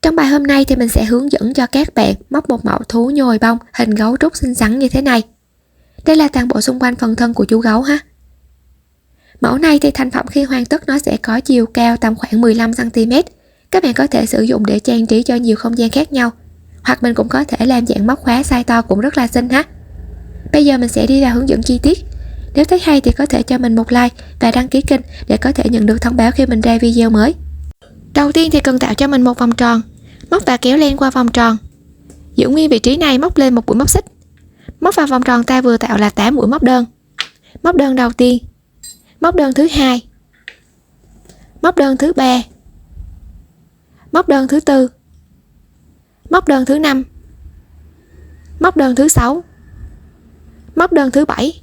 Trong bài hôm nay thì mình sẽ hướng dẫn cho các bạn móc một mẫu thú nhồi bông hình gấu trúc xinh xắn như thế này. Đây là toàn bộ xung quanh phần thân của chú gấu ha. Mẫu này thì thành phẩm khi hoàn tất nó sẽ có chiều cao tầm khoảng 15 cm. Các bạn có thể sử dụng để trang trí cho nhiều không gian khác nhau. Hoặc mình cũng có thể làm dạng móc khóa size to cũng rất là xinh ha. Bây giờ mình sẽ đi vào hướng dẫn chi tiết. Nếu thấy hay thì có thể cho mình một like và đăng ký kênh để có thể nhận được thông báo khi mình ra video mới. Đầu tiên thì cần tạo cho mình một vòng tròn. Móc và kéo len qua vòng tròn. Giữ nguyên vị trí này, móc lên một mũi móc xích. Móc vào vòng tròn ta vừa tạo là 8 mũi móc đơn. Móc đơn đầu tiên, móc đơn thứ hai, móc đơn thứ ba, móc đơn thứ tư, móc đơn thứ năm, móc đơn thứ sáu, móc đơn thứ bảy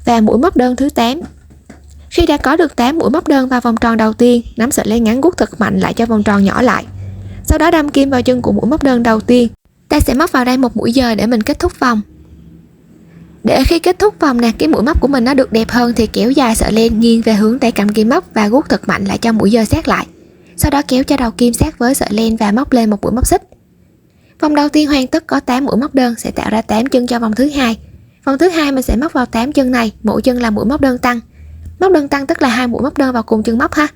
và mũi móc đơn thứ 8. Khi đã có được 8 mũi móc đơn vào vòng tròn đầu tiên, nắm sợi len ngắn guốc thật mạnh lại cho vòng tròn nhỏ lại. Sau đó đâm kim vào chân của mũi móc đơn đầu tiên. Ta sẽ móc vào đây một mũi dời để mình kết thúc vòng. Để khi kết thúc vòng nè, cái mũi móc của mình nó được đẹp hơn thì kéo dài sợi len nghiêng về hướng tay cầm kim móc và guốc thật mạnh lại cho mũi dời sát lại. Sau đó kéo cho đầu kim sát với sợi len và móc lên một mũi móc xích. Vòng đầu tiên hoàn tất có 8 mũi móc đơn sẽ tạo ra 8 chân cho vòng thứ hai. Vòng thứ hai mình sẽ móc vào 8 chân này, mỗi chân là mũi móc đơn tăng. Móc đơn tăng tức là 2 mũi móc đơn vào cùng chân móc ha.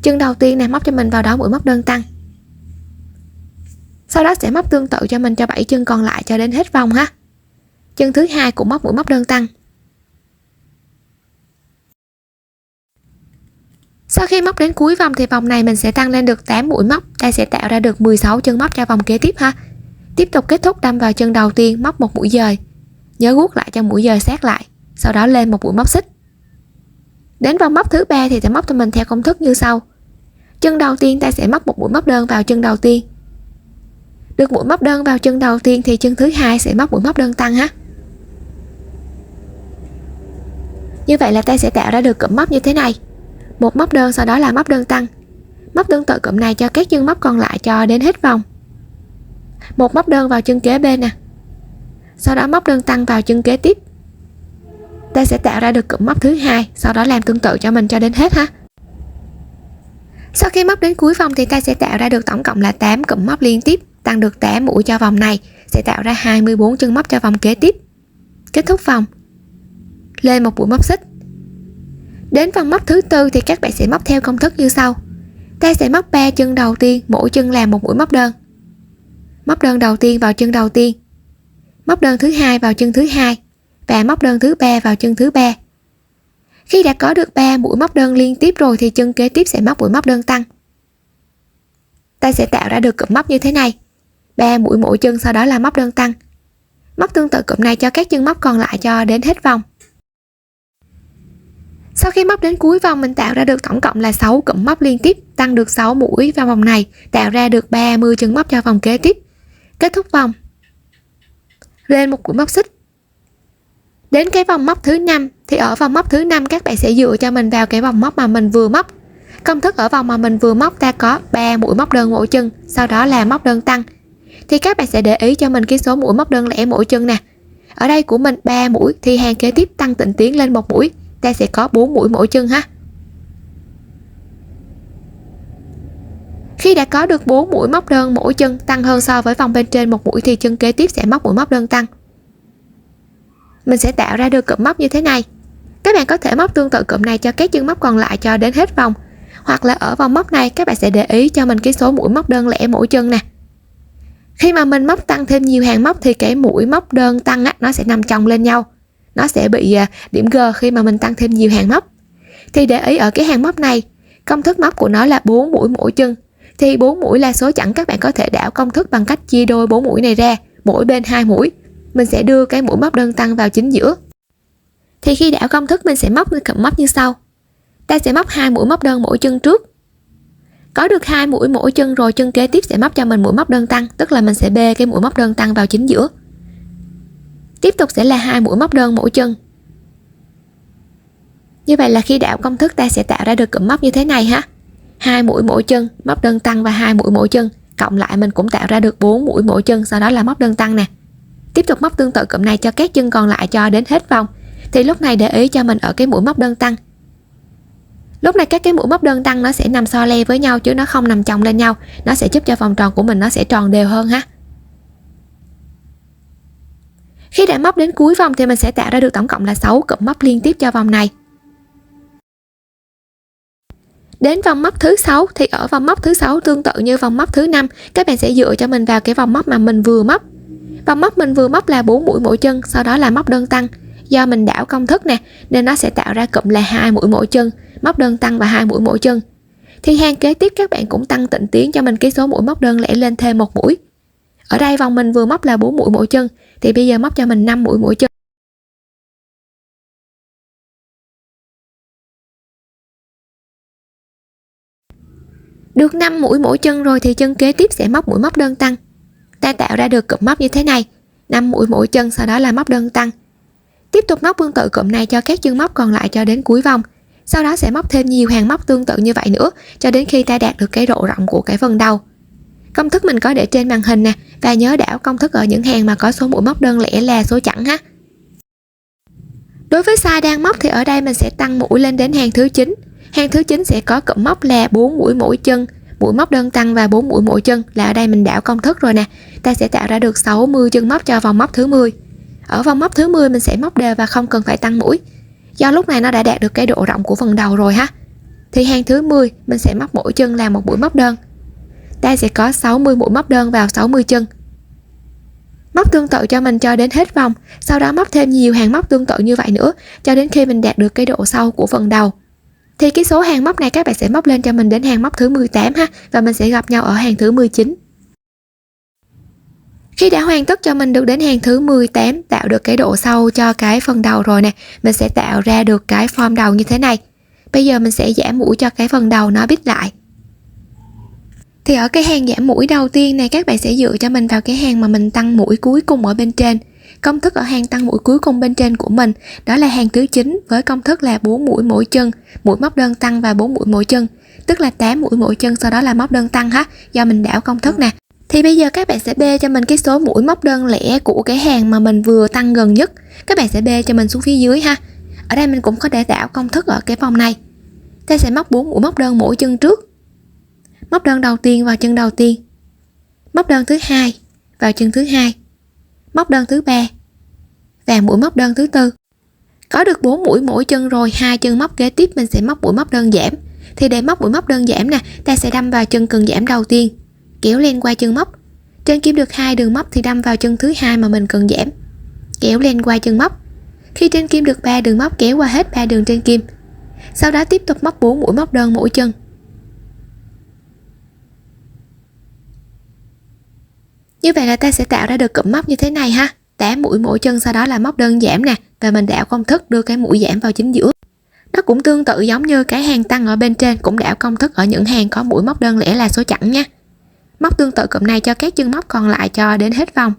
Chân đầu tiên nè, móc cho mình vào đó mũi móc đơn tăng. Sau đó sẽ móc tương tự cho mình cho 7 chân còn lại cho đến hết vòng ha. Chân thứ hai cũng móc mũi móc đơn tăng. Sau khi móc đến cuối vòng thì vòng này mình sẽ tăng lên được 8 mũi móc, ta sẽ tạo ra được 16 chân móc cho vòng kế tiếp ha. Tiếp tục kết thúc đâm vào chân đầu tiên, móc một mũi dời. Nhớ guốc lại cho mũi dời sát lại, sau đó lên một mũi móc xích. Đến vòng móc thứ ba thì sẽ móc cho mình theo công thức như sau. Chân đầu tiên ta sẽ móc một mũi móc đơn vào chân đầu tiên. Được mũi móc đơn vào chân đầu tiên thì chân thứ hai sẽ móc mũi móc đơn tăng ha. Như vậy là ta sẽ tạo ra được cụm móc như thế này. Một móc đơn, sau đó là móc đơn tăng. Móc tương tự cụm này cho các chân móc còn lại cho đến hết vòng. Một móc đơn vào chân kế bên nè. Sau đó móc đơn tăng vào chân kế tiếp. Ta sẽ tạo ra được cụm móc thứ hai, sau đó làm tương tự cho mình cho đến hết ha. Sau khi móc đến cuối vòng thì ta sẽ tạo ra được tổng cộng là 8 cụm móc liên tiếp, tăng được 8 mũi cho vòng này, sẽ tạo ra 24 chân móc cho vòng kế tiếp. Kết thúc vòng. Lên một mũi móc xích. Đến vòng móc thứ tư thì các bạn sẽ móc theo công thức như sau. Ta sẽ móc 3 chân đầu tiên, mỗi chân làm một mũi móc đơn. Móc đơn đầu tiên vào chân đầu tiên. Móc đơn thứ hai vào chân thứ hai và móc đơn thứ ba vào chân thứ ba. Khi đã có được 3 mũi móc đơn liên tiếp rồi thì chân kế tiếp sẽ móc mũi móc đơn tăng. Ta sẽ tạo ra được cụm móc như thế này. 3 mũi mỗi chân, sau đó là móc đơn tăng. Móc tương tự cụm này cho các chân móc còn lại cho đến hết vòng. Sau khi móc đến cuối vòng mình tạo ra được tổng cộng là 6 cụm móc liên tiếp, tăng được 6 mũi vào vòng này, tạo ra được 30 chân móc cho vòng kế tiếp. Kết thúc vòng. Lên một mũi móc xích. Đến cái vòng móc thứ 5 thì ở vòng móc thứ 5 các bạn sẽ dựa cho mình vào cái vòng móc mà mình vừa móc. Công thức ở vòng mà mình vừa móc ta có 3 mũi móc đơn mỗi chân, sau đó là móc đơn tăng. Thì các bạn sẽ để ý cho mình cái số mũi móc đơn lẻ mỗi chân nè. Ở đây của mình 3 mũi thì hàng kế tiếp tăng tịnh tiến lên một mũi, ta sẽ có 4 mũi mỗi chân ha. Khi đã có được 4 mũi móc đơn mỗi chân tăng hơn so với vòng bên trên một mũi thì chân kế tiếp sẽ móc mũi móc đơn tăng. Mình sẽ tạo ra được cụm móc như thế này. Các bạn có thể móc tương tự cụm này cho các chân móc còn lại cho đến hết vòng. Hoặc là ở vòng móc này các bạn sẽ để ý cho mình cái số mũi móc đơn lẻ mỗi chân nè. Khi mà mình móc tăng thêm nhiều hàng móc thì cái mũi móc đơn tăng á, nó sẽ nằm chồng lên nhau. Nó sẽ bị điểm G khi mà mình tăng thêm nhiều hàng móc. Thì để ý ở cái hàng móc này, công thức móc của nó là 4 mũi mỗi chân. Thì 4 mũi là số chẵn, các bạn có thể đảo công thức bằng cách chia đôi 4 mũi này ra, mỗi bên 2 mũi. Mình sẽ đưa cái mũi móc đơn tăng vào chính giữa. Thì khi đảo công thức mình sẽ móc cụm móc như sau. Ta sẽ móc 2 mũi móc đơn mỗi chân trước. Có được 2 mũi mỗi chân rồi, chân kế tiếp sẽ móc cho mình mũi móc đơn tăng, tức là mình sẽ bê cái mũi móc đơn tăng vào chính giữa. Tiếp tục sẽ là 2 mũi móc đơn mỗi chân. Như vậy là khi đảo công thức ta sẽ tạo ra được cụm móc như thế này ha. 2 mũi mỗi chân, móc đơn tăng và 2 mũi mỗi chân, cộng lại mình cũng tạo ra được 4 mũi mỗi chân, sau đó là móc đơn tăng nè. Tiếp tục móc tương tự cụm này cho các chân còn lại cho đến hết vòng. Thì lúc này để ý cho mình ở cái mũi móc đơn tăng. Lúc này các cái mũi móc đơn tăng nó sẽ nằm so le với nhau chứ nó không nằm chồng lên nhau, nó sẽ giúp cho vòng tròn của mình nó sẽ tròn đều hơn ha. Khi đã móc đến cuối vòng thì mình sẽ tạo ra được tổng cộng là 6 cụm móc liên tiếp cho vòng này. Đến vòng móc thứ 6 thì ở vòng móc thứ 6 tương tự như vòng móc thứ 5, các bạn sẽ dựa cho mình vào cái vòng móc mà mình vừa móc. Vòng móc mình vừa móc là 4 mũi mỗi chân, sau đó là móc đơn tăng. Do mình đảo công thức nè nên nó sẽ tạo ra cụm là 2 mũi mỗi chân, móc đơn tăng và 2 mũi mỗi chân. Thì hàng kế tiếp các bạn cũng tăng tịnh tiến cho mình cái số mũi móc đơn lẻ lên thêm 1 mũi. Ở đây vòng mình vừa móc là 4 mũi mỗi chân thì bây giờ móc cho mình 5 mũi mỗi chân. Được 5 mũi mỗi chân rồi thì chân kế tiếp sẽ móc mũi móc đơn tăng. Ta tạo ra được cụm móc như thế này, 5 mũi mỗi chân, sau đó là móc đơn tăng. Tiếp tục móc tương tự cụm này cho các chân móc còn lại cho đến cuối vòng. Sau đó sẽ móc thêm nhiều hàng móc tương tự như vậy nữa cho đến khi ta đạt được cái độ rộng của cái phần đầu. Công thức mình có để trên màn hình nè, và nhớ đảo công thức ở những hàng mà có số mũi móc đơn lẻ là số chẵn ha. Đối với size đang móc thì ở đây mình sẽ tăng mũi lên đến hàng thứ 9. Hàng thứ 9 sẽ có cụm móc là 4 mũi mỗi chân, mũi móc đơn tăng và 4 mũi mỗi chân, là ở đây mình đảo công thức rồi nè. Ta sẽ tạo ra được 60 chân móc cho vòng móc thứ 10. Ở vòng móc thứ 10 mình sẽ móc đều và không cần phải tăng mũi. Do lúc này nó đã đạt được cái độ rộng của phần đầu rồi ha. Thì hàng thứ 10 mình sẽ móc mỗi chân là một mũi móc đơn. Ta sẽ có 60 mũi móc đơn vào 60 chân. Móc tương tự cho mình cho đến hết vòng, sau đó móc thêm nhiều hàng móc tương tự như vậy nữa cho đến khi mình đạt được cái độ sâu của phần đầu. Thì cái số hàng móc này các bạn sẽ móc lên cho mình đến hàng móc thứ 18 ha, và mình sẽ gặp nhau ở hàng thứ 19. Khi đã hoàn tất cho mình được đến hàng thứ 18, tạo được cái độ sâu cho cái phần đầu rồi nè, mình sẽ tạo ra được cái form đầu như thế này. Bây giờ mình sẽ giảm mũi cho cái phần đầu nó bít lại. Thì ở cái hàng giảm mũi đầu tiên này các bạn sẽ dựa cho mình vào cái hàng mà mình tăng mũi cuối cùng ở bên trên. Công thức ở hàng tăng mũi cuối cùng bên trên của mình đó là hàng thứ 9 với công thức là 4 mũi mỗi chân, mũi móc đơn tăng và 4 mũi mỗi chân, tức là 8 mũi mỗi chân, sau đó là móc đơn tăng ha, do mình đảo công thức nè. Thì bây giờ các bạn sẽ bê cho mình cái số mũi móc đơn lẻ của cái hàng mà mình vừa tăng gần nhất. Các bạn sẽ bê cho mình xuống phía dưới ha. Ở đây mình cũng có để đảo công thức ở cái vòng này. Ta sẽ móc 4 mũi móc đơn mỗi chân trước. Móc đơn đầu tiên vào chân đầu tiên. Móc đơn thứ hai vào chân thứ hai. Móc đơn thứ ba và mũi móc đơn thứ tư. Có được 4 mũi mỗi chân rồi, hai chân móc kế tiếp mình sẽ móc mũi móc đơn giảm. Thì để móc mũi móc đơn giảm nè, ta sẽ đâm vào chân cần giảm đầu tiên, kéo lên qua chân móc. Trên kim được 2 đường móc thì đâm vào chân thứ hai mà mình cần giảm, kéo lên qua chân móc. Khi trên kim được 3 đường móc, kéo qua hết 3 đường trên kim. Sau đó tiếp tục móc 4 mũi móc đơn mỗi chân. Như vậy là ta sẽ tạo ra được cụm móc như thế này ha, 8 mũi mỗi chân, sau đó là móc đơn giảm nè, và mình đảo công thức đưa cái mũi giảm vào chính giữa. Nó cũng tương tự giống như cái hàng tăng ở bên trên, cũng đảo công thức ở những hàng có mũi móc đơn lẻ là số chẵn nha. Móc tương tự cụm này cho các chân móc còn lại cho đến hết vòng.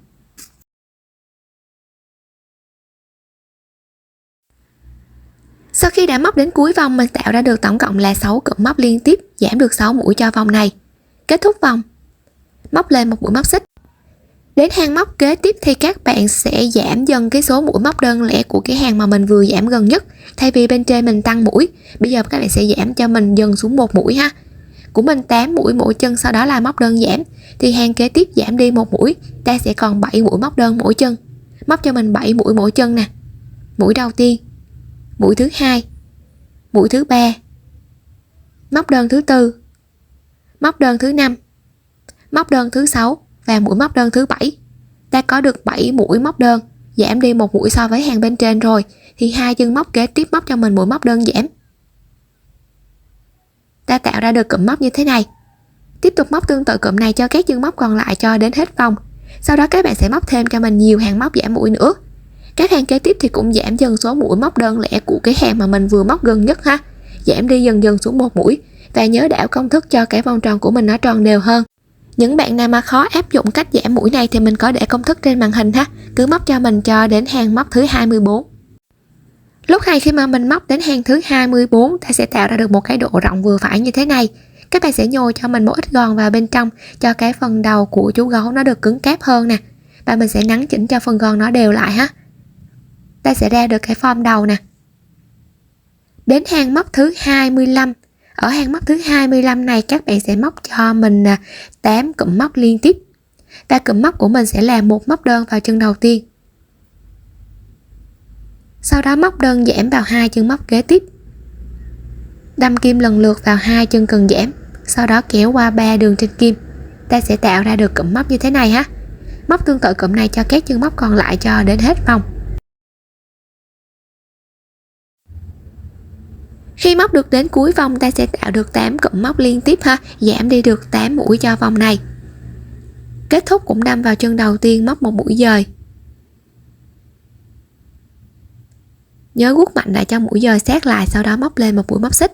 Sau khi đã móc đến cuối vòng, mình tạo ra được tổng cộng là 6 cụm móc liên tiếp, giảm được 6 mũi cho vòng này. Kết thúc vòng, móc lên một mũi móc xích. Đến hàng móc kế tiếp thì các bạn sẽ giảm dần cái số mũi móc đơn lẻ của cái hàng mà mình vừa giảm gần nhất. Thay vì bên trên mình tăng mũi, bây giờ các bạn sẽ giảm cho mình dần xuống một mũi ha. Của mình 8 mũi mỗi chân, sau đó là móc đơn giảm. Thì hàng kế tiếp giảm đi một mũi, ta sẽ còn 7 mũi móc đơn mỗi chân. Móc cho mình 7 mũi mỗi chân nè. Mũi đầu tiên, mũi thứ hai, mũi thứ ba, móc đơn thứ tư, móc đơn thứ năm, móc đơn thứ 6 và mũi móc đơn thứ 7. Ta có được 7 mũi móc đơn, giảm đi một mũi so với hàng bên trên rồi, thì hai chân móc kế tiếp móc cho mình mũi móc đơn giảm. Ta tạo ra được cụm móc như thế này. Tiếp tục móc tương tự cụm này cho các chân móc còn lại cho đến hết vòng. Sau đó các bạn sẽ móc thêm cho mình nhiều hàng móc giảm mũi nữa. Các hàng kế tiếp thì cũng giảm dần số mũi móc đơn lẻ của cái hàng mà mình vừa móc gần nhất ha, giảm đi dần dần xuống một mũi, và nhớ đảo công thức cho cái vòng tròn của mình nó tròn đều hơn. Những bạn nào mà khó áp dụng cách giảm mũi này thì mình có để công thức trên màn hình ha, cứ móc cho mình cho đến hàng móc thứ 24. Lúc này khi mà mình móc đến hàng thứ 24, ta sẽ tạo ra được một cái độ rộng vừa phải như thế này. Các bạn sẽ nhồi cho mình một ít gòn vào bên trong cho cái phần đầu của chú gấu nó được cứng cáp hơn nè, và mình sẽ nắn chỉnh cho phần gòn nó đều lại ha. Ta sẽ ra được cái form đầu nè. Đến hàng móc thứ 25 Ở hàng móc thứ 25 này các bạn sẽ móc cho mình 8 cụm móc liên tiếp. Và cụm móc của mình sẽ là một móc đơn vào chân đầu tiên. Sau đó móc đơn giảm vào hai chân móc kế tiếp. Đâm kim lần lượt vào hai chân cần giảm, sau đó kéo qua 3 đường trên kim. Ta sẽ tạo ra được cụm móc như thế này ha. Móc tương tự cụm này cho các chân móc còn lại cho đến hết vòng. Khi móc được đến cuối vòng ta sẽ tạo được 8 cụm móc liên tiếp ha, giảm đi được 8 mũi cho vòng này. Kết thúc cũng đâm vào chân đầu tiên móc một mũi dời. Nhớ guốc mạnh lại cho mũi dời sát lại, sau đó móc lên một mũi móc xích.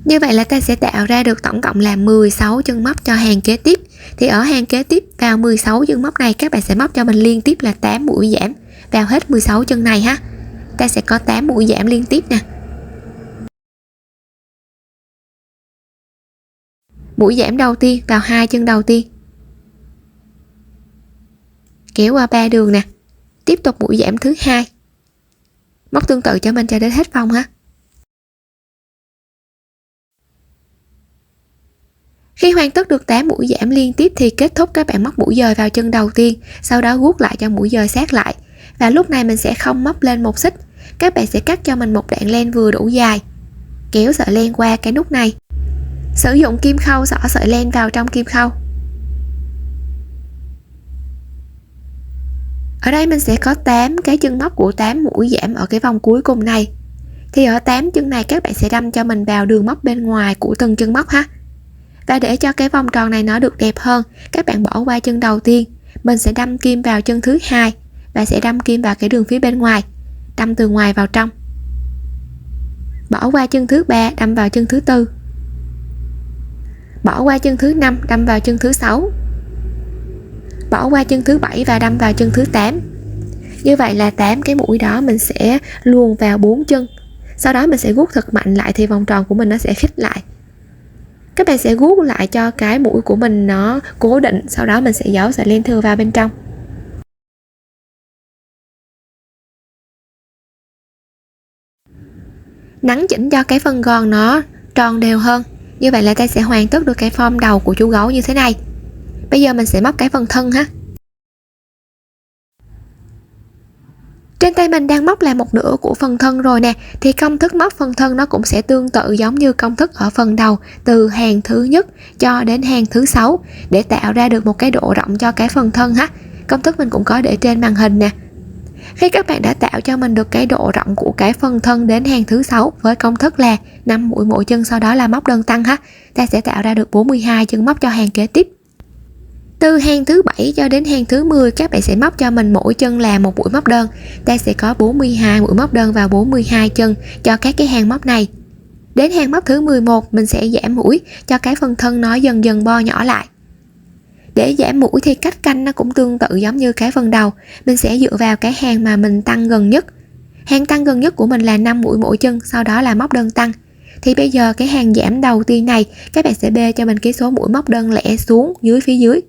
Như vậy là ta sẽ tạo ra được tổng cộng là 16 chân móc cho hàng kế tiếp. Thì ở hàng kế tiếp vào 16 chân móc này các bạn sẽ móc cho mình liên tiếp là 8 mũi giảm vào hết 16 chân này ha. Ta sẽ có 8 mũi giảm liên tiếp nè. Mũi giảm đầu tiên vào hai chân đầu tiên. Kéo qua 3 đường nè. Tiếp tục mũi giảm thứ hai. Móc tương tự cho mình cho đến hết vòng ha. Khi hoàn tất được 8 mũi giảm liên tiếp thì kết thúc các bạn móc mũi dời vào chân đầu tiên, sau đó guốc lại cho mũi dời sát lại. Và lúc này mình sẽ không móc lên một xích, các bạn sẽ cắt cho mình một đoạn len vừa đủ dài. Kéo sợi len qua cái nút này. Sử dụng kim khâu xỏ sợi len vào trong kim khâu. Ở đây mình sẽ có 8 cái chân móc của 8 mũi giảm ở cái vòng cuối cùng này. Thì ở 8 chân này các bạn sẽ đâm cho mình vào đường móc bên ngoài của từng chân móc ha. Và để cho cái vòng tròn này nó được đẹp hơn, các bạn bỏ qua chân đầu tiên, mình sẽ đâm kim vào chân thứ hai và sẽ đâm kim vào cái đường phía bên ngoài, đâm từ ngoài vào trong. Bỏ qua chân thứ ba, đâm vào chân thứ tư. Bỏ qua chân thứ năm, đâm vào chân thứ sáu. Bỏ qua chân thứ bảy và đâm vào chân thứ 8. Như vậy là 8 cái mũi đó mình sẽ luồn vào 4 chân. Sau đó mình sẽ guốc thật mạnh lại thì vòng tròn của mình nó sẽ khít lại. Các bạn sẽ guốc lại cho cái mũi của mình nó cố định, sau đó mình sẽ giấu sợi len thừa vào bên trong. Nắn chỉnh cho cái phần gòn nó tròn đều hơn. Như vậy là ta sẽ hoàn tất được cái form đầu của chú gấu như thế này. Bây giờ mình sẽ móc cái phần thân ha. Trên tay mình đang móc là một nửa của phần thân rồi nè, thì công thức móc phần thân nó cũng sẽ tương tự giống như công thức ở phần đầu, từ hàng thứ nhất cho đến hàng thứ 6 để tạo ra được một cái độ rộng cho cái phần thân ha. Công thức mình cũng có để trên màn hình nè. Khi các bạn đã tạo cho mình được cái độ rộng của cái phần thân đến hàng thứ 6 với công thức là 5 mũi mỗi chân, sau đó là móc đơn tăng ha, ta sẽ tạo ra được 42 chân móc cho hàng kế tiếp. Từ hàng thứ 7 cho đến hàng thứ 10 các bạn sẽ móc cho mình mỗi chân là một mũi móc đơn. Ta sẽ có 42 mũi móc đơn vào 42 chân cho các cái hàng móc này. Đến hàng móc thứ 11 mình sẽ giảm mũi cho cái phần thân nó dần dần bo nhỏ lại. Để giảm mũi thì cách canh nó cũng tương tự giống như cái phần đầu. Mình sẽ dựa vào cái hàng mà mình tăng gần nhất. Hàng tăng gần nhất của mình là 5 mũi mỗi chân, sau đó là móc đơn tăng. Thì bây giờ cái hàng giảm đầu tiên này các bạn sẽ bê cho mình cái số mũi móc đơn lẻ xuống dưới phía dưới.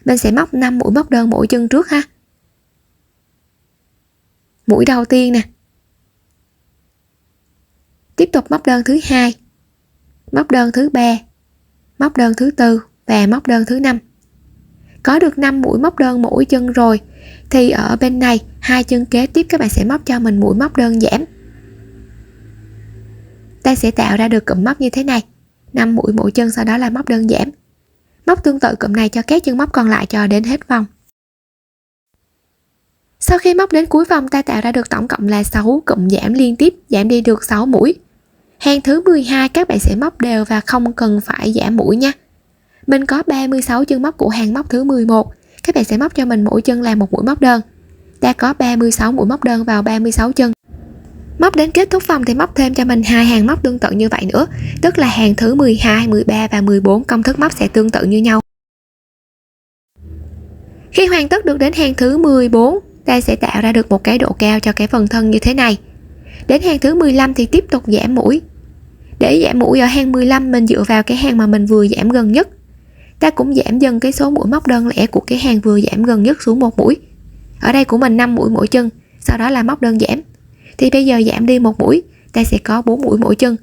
Mình sẽ móc 5 mũi móc đơn mỗi chân trước ha. Mũi đầu tiên nè. Tiếp tục móc đơn thứ hai, móc đơn thứ ba, móc đơn thứ tư và móc đơn thứ 5. Có được 5 mũi móc đơn mỗi chân rồi thì ở bên này hai chân kế tiếp các bạn sẽ móc cho mình mũi móc đơn giảm. Ta sẽ tạo ra được cụm móc như thế này, 5 mũi mỗi chân, sau đó là móc đơn giảm. Móc tương tự cụm này cho các chân móc còn lại cho đến hết vòng. Sau khi móc đến cuối vòng ta tạo ra được tổng cộng là 6 cụm giảm liên tiếp, giảm đi được 6 mũi. Hàng thứ 12 các bạn sẽ móc đều và không cần phải giảm mũi nha. Mình có 36 chân móc của hàng móc thứ 11, các bạn sẽ móc cho mình mỗi chân là một mũi móc đơn. Ta có 36 mũi móc đơn vào 36 chân. Móc đến kết thúc vòng thì móc thêm cho mình hai hàng móc tương tự như vậy nữa, tức là hàng thứ 12, 13 và 14 công thức móc sẽ tương tự như nhau. Khi hoàn tất được đến hàng thứ 14, ta sẽ tạo ra được một cái độ cao cho cái phần thân như thế này. Đến hàng thứ 15 thì tiếp tục giảm mũi. Để giảm mũi ở hàng 15 mình dựa vào cái hàng mà mình vừa giảm gần nhất. Ta cũng giảm dần cái số mũi móc đơn lẻ của cái hàng vừa giảm gần nhất xuống một mũi. Ở đây của mình 5 mũi mỗi chân, sau đó là móc đơn giảm. Thì bây giờ giảm đi một mũi, ta sẽ có 4 mũi mỗi chân.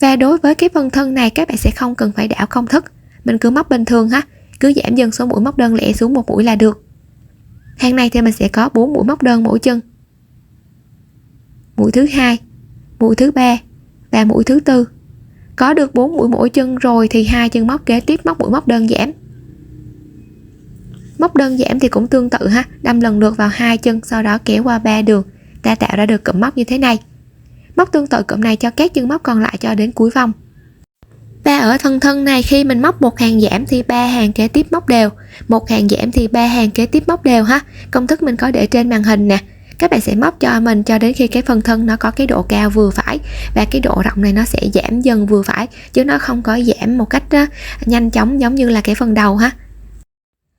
Và đối với cái phần thân này các bạn sẽ không cần phải đảo công thức, mình cứ móc bình thường ha, cứ giảm dần số mũi móc đơn lẻ xuống 1 mũi là được. Hàng này thì mình sẽ có 4 mũi móc đơn mỗi chân. Mũi thứ 2, mũi thứ 3 và mũi thứ 4. Có được 4 mũi mỗi chân rồi thì 2 chân móc kế tiếp móc mũi móc đơn giảm. Móc đơn giảm thì cũng tương tự ha, đâm lần lượt vào 2 chân, sau đó kéo qua 3 đường, ta tạo ra được cụm móc như thế này. Móc tương tự cụm này cho các chân móc còn lại cho đến cuối vòng. Và ở phần thân này khi mình móc một hàng giảm thì 3 hàng kế tiếp móc đều, một hàng giảm thì 3 hàng kế tiếp móc đều ha. Công thức mình có để trên màn hình nè. Các bạn sẽ móc cho mình cho đến khi cái phần thân nó có cái độ cao vừa phải và cái độ rộng này nó sẽ giảm dần vừa phải, chứ nó không có giảm một cách nhanh chóng giống như là cái phần đầu ha.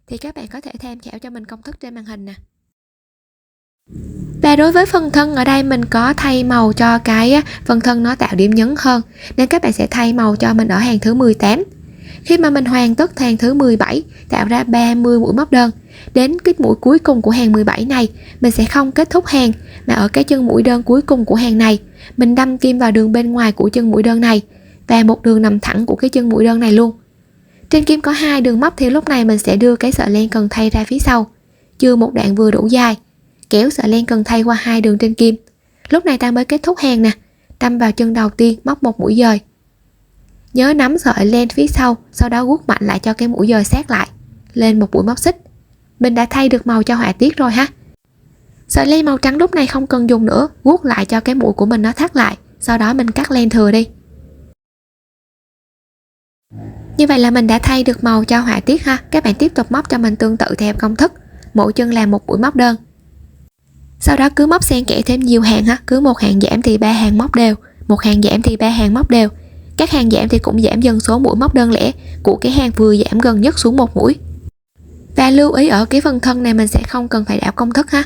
Thì các bạn có thể tham khảo cho mình công thức trên màn hình nè. Và đối với phần thân ở đây mình có thay màu cho cái phần thân nó tạo điểm nhấn hơn, nên các bạn sẽ thay màu cho mình ở hàng thứ 18. Khi mà mình hoàn tất hàng thứ 17 tạo ra 30 mũi móc đơn, đến cái mũi cuối cùng của hàng 17 này mình sẽ không kết thúc hàng, mà ở cái chân mũi đơn cuối cùng của hàng này mình đâm kim vào đường bên ngoài của chân mũi đơn này và một đường nằm thẳng của cái chân mũi đơn này luôn. Trên kim có 2 đường móc thì lúc này mình sẽ đưa cái sợi len cần thay ra phía sau, chừa một đoạn vừa đủ dài, kéo sợi len cần thay qua 2 đường trên kim. Lúc này ta mới kết thúc hàng nè, đâm vào chân đầu tiên móc một mũi dời. Nhớ nắm sợi len phía sau đó guốc mạnh lại cho cái mũi dời sát lại, lên một mũi móc xích. Mình đã thay được màu cho họa tiết rồi ha. Sợi len màu trắng lúc này không cần dùng nữa, guốc lại cho cái mũi của mình nó thắt lại, sau đó mình cắt len thừa đi. Như vậy là mình đã thay được màu cho họa tiết ha. Các bạn tiếp tục móc cho mình tương tự theo công thức, mỗi chân làm một mũi móc đơn. Sau đó cứ móc xen kẽ thêm nhiều hàng ha, cứ một hàng giảm thì 3 hàng móc đều, một hàng giảm thì 3 hàng móc đều. Các hàng giảm thì cũng giảm dần số mũi móc đơn lẻ của cái hàng vừa giảm gần nhất xuống một mũi. Và lưu ý ở cái phần thân này mình sẽ không cần phải đảo công thức ha.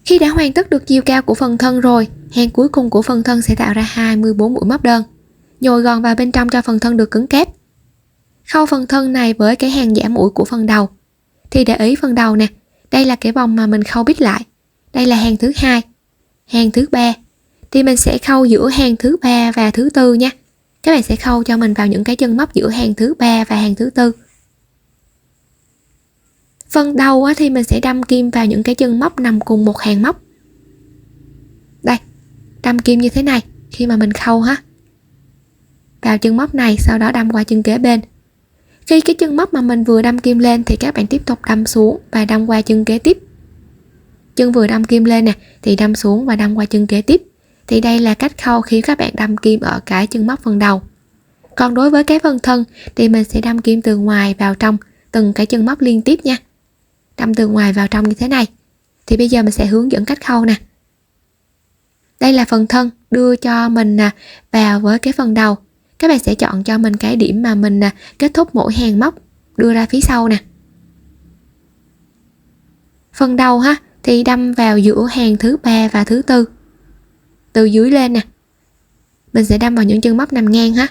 Khi đã hoàn tất được chiều cao của phần thân rồi, hàng cuối cùng của phần thân sẽ tạo ra 24 mũi móc đơn. Nhồi gòn vào bên trong cho phần thân được cứng cáp. Khâu phần thân này với cái hàng giảm mũi của phần đầu. Thì để ý phần đầu nè, đây là cái vòng mà mình khâu bít lại. Đây là hàng thứ 2, hàng thứ 3. Thì mình sẽ khâu giữa hàng thứ 3 và thứ 4 nha. Các bạn sẽ khâu cho mình vào những cái chân móc giữa hàng thứ 3 và hàng thứ 4. Phần đầu thì mình sẽ đâm kim vào những cái chân móc nằm cùng một hàng móc. Đây, đâm kim như thế này khi mà mình khâu ha. Vào chân móc này, sau đó đâm qua chân kế bên. Khi cái chân móc mà mình vừa đâm kim lên thì các bạn tiếp tục đâm xuống và đâm qua chân kế tiếp. Chân vừa đâm kim lên nè thì đâm xuống và đâm qua chân kế tiếp. Thì đây là cách khâu khi các bạn đâm kim ở cái chân móc phần đầu. Còn đối với cái phần thân thì mình sẽ đâm kim từ ngoài vào trong từng cái chân móc liên tiếp nha. Đâm từ ngoài vào trong như thế này. Thì bây giờ mình sẽ hướng dẫn cách khâu nè. Đây là phần thân, đưa cho mình vào với cái phần đầu. Các bạn sẽ chọn cho mình cái điểm mà mình kết thúc mỗi hàng móc, đưa ra phía sau nè. Phần đầu ha thì đâm vào giữa hàng thứ 3 và thứ 4. Từ dưới lên nè. Mình sẽ đâm vào những chân móc nằm ngang ha.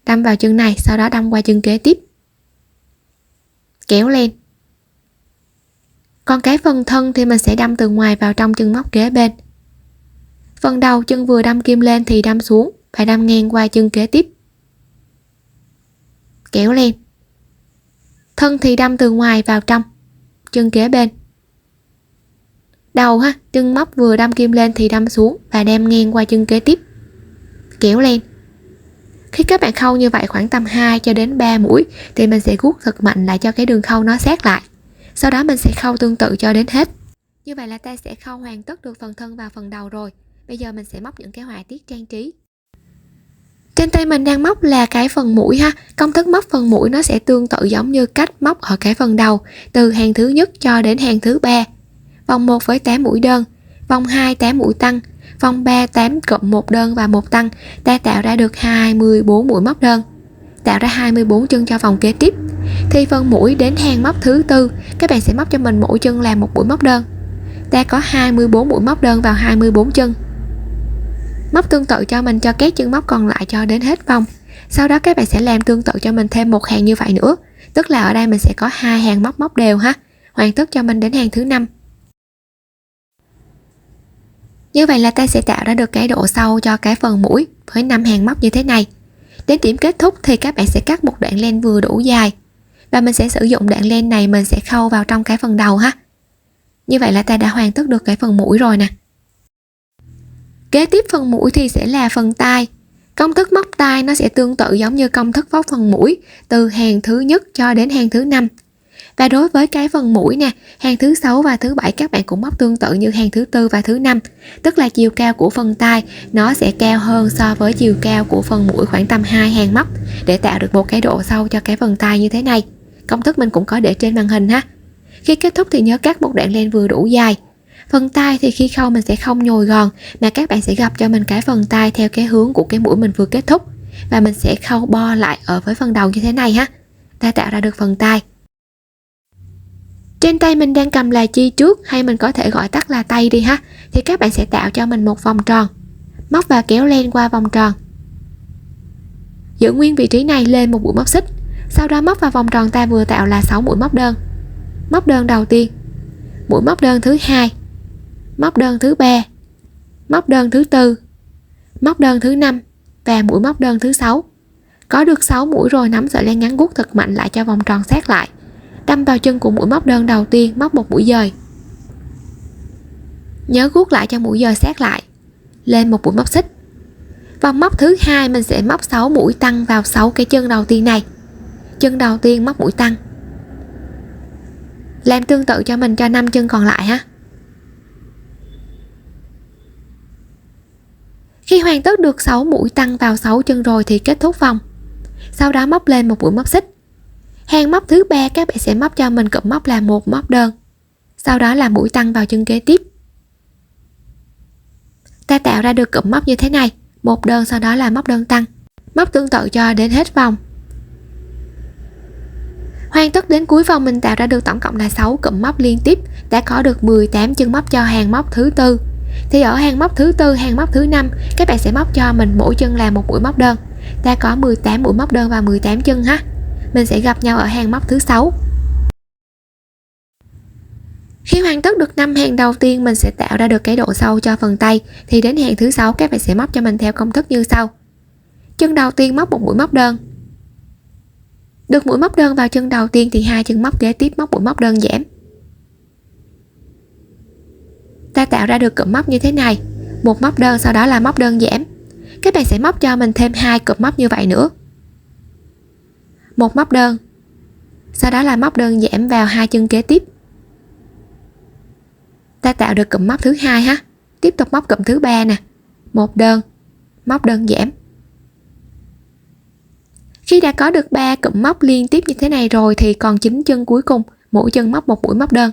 Đâm vào chân này, sau đó đâm qua chân kế tiếp. Kéo lên. Còn cái phần thân thì mình sẽ đâm từ ngoài vào trong chân móc kế bên. Phần đầu chân vừa đâm kim lên thì đâm xuống và đâm ngang qua chân kế tiếp. Kéo lên. Thân thì đâm từ ngoài vào trong chân kế bên. Đầu ha, chân móc vừa đâm kim lên thì đâm xuống và đem ngang qua chân kế tiếp. Kéo lên. Khi các bạn khâu như vậy khoảng tầm 2 cho đến 3 mũi thì mình sẽ guốc thật mạnh lại cho cái đường khâu nó sát lại. Sau đó mình sẽ khâu tương tự cho đến hết. Như vậy là ta sẽ khâu hoàn tất được phần thân và phần đầu rồi. Bây giờ mình sẽ móc những cái họa tiết trang trí. Trên tay mình đang móc là cái phần mũi ha. Công thức móc phần mũi nó sẽ tương tự giống như cách móc ở cái phần đầu, từ hàng thứ nhất cho đến hàng thứ 3. Vòng 1 với 8 mũi đơn, vòng 2 8 mũi tăng, vòng 3 8 cộng 1 đơn và 1 tăng, ta tạo ra được 24 mũi móc đơn. Tạo ra 24 chân cho vòng kế tiếp. Thì phần mũi đến hàng móc thứ 4, các bạn sẽ móc cho mình mỗi chân làm một mũi móc đơn. Ta có 24 mũi móc đơn vào 24 chân. Móc tương tự cho mình cho các chân móc còn lại cho đến hết vòng. Sau đó các bạn sẽ làm tương tự cho mình thêm một hàng như vậy nữa. Tức là ở đây mình sẽ có 2 hàng móc đều ha. hoàn tất cho mình đến hàng thứ 5. Như vậy là ta sẽ tạo ra được cái độ sâu cho cái phần mũi với 5 hàng móc như thế này. Đến điểm kết thúc thì các bạn sẽ cắt một đoạn len vừa đủ dài và mình sẽ sử dụng đoạn len này, mình sẽ khâu vào trong cái phần đầu ha. Như vậy là ta đã hoàn tất được cái phần mũi rồi nè. Kế tiếp phần mũi thì sẽ là phần tai. Công thức móc tai nó sẽ tương tự giống như công thức móc phần mũi từ hàng thứ nhất cho đến hàng thứ 5. Và đối với cái phần mũi nè, hàng thứ 6 và thứ 7 các bạn cũng móc tương tự như hàng thứ 4 và thứ 5. Tức là chiều cao của phần tai nó sẽ cao hơn so với chiều cao của phần mũi khoảng tầm 2 hàng móc để tạo được một cái độ sâu cho cái phần tai như thế này. Công thức mình cũng có để trên màn hình ha. Khi kết thúc thì nhớ cắt một đoạn len vừa đủ dài. Phần tai thì khi khâu mình sẽ không nhồi gòn mà các bạn sẽ gập cho mình cái phần tai theo cái hướng của cái mũi mình vừa kết thúc và mình sẽ khâu bo lại ở với phần đầu như thế này ha. Ta tạo ra được phần tai. Trên tay mình đang cầm là chi trước, hay mình có thể gọi tắt là tay đi ha. Thì các bạn sẽ tạo cho mình một vòng tròn, móc và kéo len qua vòng tròn, giữ nguyên vị trí này lên một mũi móc xích. Sau đó móc vào vòng tròn ta vừa tạo là 6 mũi móc đơn. Móc đơn đầu tiên, mũi móc đơn thứ 2, móc đơn thứ 3, móc đơn thứ 4, móc đơn thứ 5 và mũi móc đơn thứ 6. Có được 6 mũi rồi, nắm sợi len ngắn guốc thật mạnh lại cho vòng tròn sát lại. Đâm vào chân của mũi móc đơn đầu tiên, móc một mũi dời. Nhớ guốc lại cho mũi dời sát lại, lên một mũi móc xích. Vòng móc thứ 2 mình sẽ móc 6 mũi tăng vào 6 cái chân đầu tiên này. Chân đầu tiên móc mũi tăng. Làm tương tự cho mình cho 5 chân còn lại ha. Khi hoàn tất được 6 mũi tăng vào 6 chân rồi thì kết thúc vòng. Sau đó móc lên một mũi móc xích. Hàng móc thứ 3 các bạn sẽ móc cho mình cụm móc là một móc đơn. Sau đó là mũi tăng vào chân kế tiếp. Ta tạo ra được cụm móc như thế này, một đơn sau đó là móc đơn tăng. Móc tương tự cho đến hết vòng. Hoàn tất đến cuối vòng mình tạo ra được tổng cộng là 6 cụm móc liên tiếp, đã có được 18 chân móc cho hàng móc thứ 4. Thì ở hàng móc thứ 4, hàng móc thứ 5 các bạn sẽ móc cho mình mỗi chân là một mũi móc đơn. Ta có 18 mũi móc đơn và 18 chân ha. Mình sẽ gặp nhau ở hàng móc thứ 6. Khi hoàn tất được 5 hàng đầu tiên mình sẽ tạo ra được cái độ sâu cho phần tay, thì đến hàng thứ 6 các bạn sẽ móc cho mình theo công thức như sau. Chân đầu tiên móc một mũi móc đơn. Được mũi móc đơn vào chân đầu tiên thì hai chân móc kế tiếp móc mũi móc đơn giảm. Ta tạo ra được cụm móc như thế này, một móc đơn sau đó là móc đơn giảm. Các bạn sẽ móc cho mình thêm 2 cụm móc như vậy nữa. Một móc đơn, sau đó là móc đơn giảm vào hai chân kế tiếp. Ta tạo được cụm móc thứ 2 ha. Tiếp tục móc cụm thứ 3 nè. Một đơn, móc đơn giảm. Khi đã có được 3 cụm móc liên tiếp như thế này rồi thì còn 9 chân cuối cùng, mỗi chân móc một mũi móc đơn.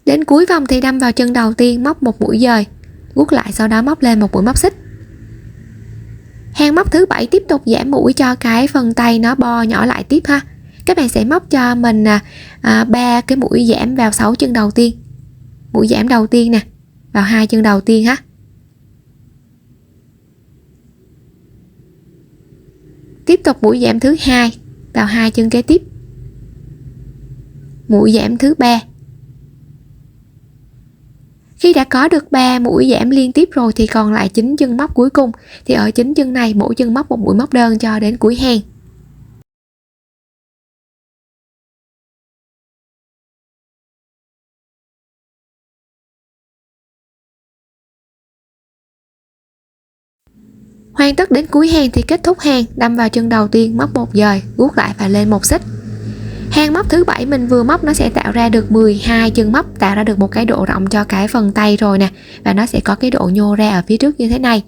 Đến cuối vòng thì đâm vào chân đầu tiên, móc một mũi dời, guốc lại sau đó móc lên một mũi móc xích. Hàng móc thứ 7 tiếp tục giảm mũi cho cái phần tay nó bo nhỏ lại tiếp ha. Các bạn sẽ móc cho mình 3 cái mũi giảm vào 6 chân đầu tiên. Mũi giảm đầu tiên nè, vào hai chân đầu tiên ha. Tiếp tục mũi giảm thứ 2 vào hai chân kế tiếp. Mũi giảm thứ 3. Khi đã có được 3 mũi giảm liên tiếp rồi thì còn lại 9 chân móc cuối cùng, thì ở 9 chân này mỗi chân móc một mũi móc đơn cho đến cuối hàng. Hoàn tất đến cuối hàng thì kết thúc hàng, đâm vào chân đầu tiên, móc một dời, guốc lại và lên một xích. Hàng móc thứ 7 mình vừa móc nó sẽ tạo ra được 12 chân móc, tạo ra được một cái độ rộng cho cái phần tay rồi nè, và nó sẽ có cái độ nhô ra ở phía trước như thế này.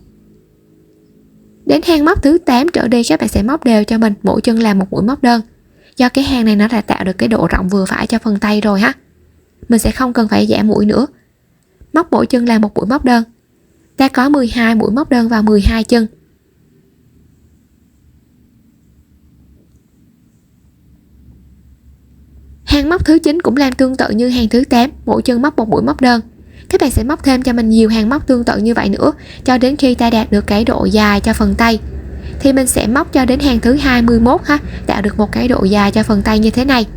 Đến hàng móc thứ 8 trở đi các bạn sẽ móc đều cho mình, mỗi chân là một mũi móc đơn. Do cái hàng này nó đã tạo được cái độ rộng vừa phải cho phần tay rồi ha. Mình sẽ không cần phải giảm mũi nữa. Móc mỗi chân là một mũi móc đơn. Ta có 12 mũi móc đơn vào 12 chân. Hàng móc thứ 9 cũng làm tương tự như hàng thứ 8, mỗi chân móc một mũi móc đơn. Các bạn sẽ móc thêm cho mình nhiều hàng móc tương tự như vậy nữa cho đến khi ta đạt được cái độ dài cho phần tay. Thì mình sẽ móc cho đến hàng thứ 21 ha, tạo được một cái độ dài cho phần tay như thế này.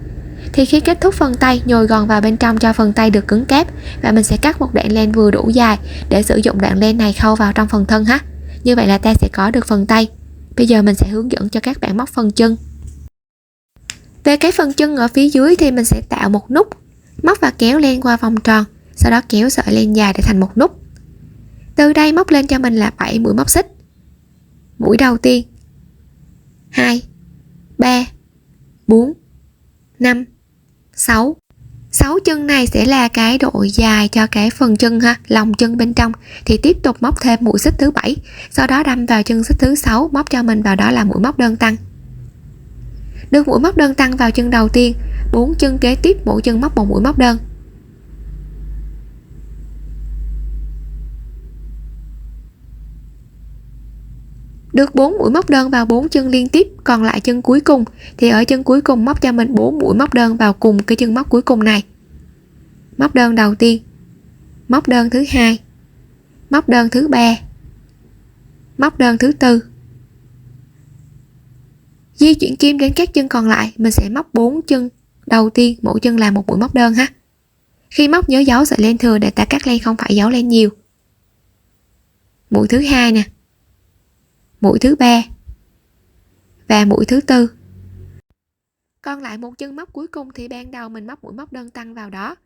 Thì khi kết thúc phần tay, nhồi gòn vào bên trong cho phần tay được cứng cáp, và mình sẽ cắt một đoạn len vừa đủ dài để sử dụng đoạn len này khâu vào trong phần thân ha. Như vậy là ta sẽ có được phần tay. Bây giờ mình sẽ hướng dẫn cho các bạn móc phần chân. Về cái phần chân ở phía dưới thì mình sẽ tạo một nút, móc và kéo len qua vòng tròn, sau đó kéo sợi len dài để thành một nút. Từ đây móc lên cho mình là 7 mũi móc xích. Mũi đầu tiên 2 3 4 5 6. 6 chân này sẽ là cái độ dài cho cái phần chân ha, lòng chân bên trong. Thì tiếp tục móc thêm mũi xích thứ 7, sau đó đâm vào chân xích thứ 6, móc cho mình vào đó là mũi móc đơn tăng. Được mũi móc đơn tăng vào chân đầu tiên, 4 chân kế tiếp mỗi chân móc một mũi móc đơn. Được 4 mũi móc đơn vào 4 chân liên tiếp, còn lại chân cuối cùng thì ở chân cuối cùng móc cho mình 4 mũi móc đơn vào cùng cái chân móc cuối cùng này. Móc đơn đầu tiên, móc đơn thứ hai, móc đơn thứ ba, móc đơn thứ tư. Di chuyển kim đến các chân còn lại, mình sẽ móc 4 chân đầu tiên, mỗi chân là một mũi móc đơn ha. Khi móc nhớ giấu sợi len thừa để ta cắt len không phải giấu len nhiều. Mũi thứ hai nè, mũi thứ ba và mũi thứ tư. Còn lại một chân móc cuối cùng thì ban đầu mình móc mũi móc đơn tăng vào đó.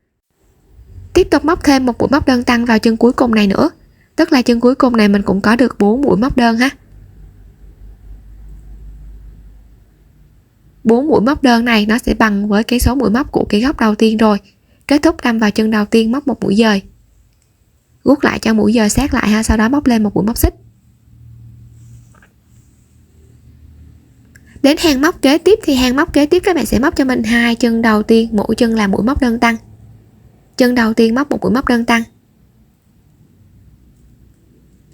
Tiếp tục móc thêm một mũi móc đơn tăng vào chân cuối cùng này nữa, tức là chân cuối cùng này mình cũng có được 4 mũi móc đơn ha. 4 mũi móc đơn này nó sẽ bằng với cái số mũi móc của cái góc đầu tiên rồi. Kết thúc đâm vào chân đầu tiên, móc một mũi dời, guốc lại cho mũi dời sát lại ha, sau đó móc lên một mũi móc xích. Đến hàng móc kế tiếp thì hàng móc kế tiếp các bạn sẽ móc cho mình 2 chân đầu tiên, mỗi chân là mũi móc đơn tăng. Chân đầu tiên móc một mũi móc đơn tăng,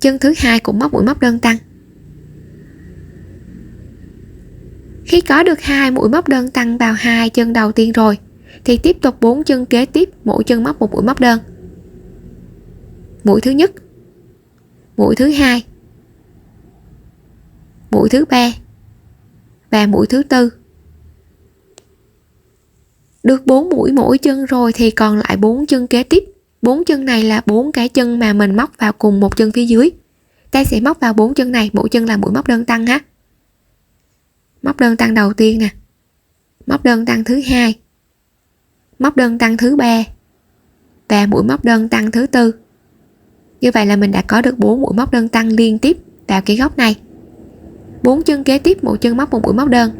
chân thứ hai cũng móc mũi móc đơn tăng. Khi có được 2 mũi móc đơn tăng vào 2 chân đầu tiên rồi thì tiếp tục 4 chân kế tiếp, mỗi chân móc một mũi móc đơn. Mũi thứ nhất, mũi thứ hai, mũi thứ ba và mũi thứ tư. Được 4 mũi mỗi chân rồi thì còn lại 4 chân kế tiếp. 4 chân này là 4 cái chân mà mình móc vào cùng một chân phía dưới. Ta sẽ móc vào 4 chân này, mỗi chân là mũi móc đơn tăng ha. Móc đơn tăng đầu tiên nè, móc đơn tăng thứ hai, móc đơn tăng thứ ba và mũi móc đơn tăng thứ tư. Như vậy là mình đã có được 4 mũi móc đơn tăng liên tiếp vào cái góc này. 4 chân kế tiếp mỗi chân móc một mũi móc đơn.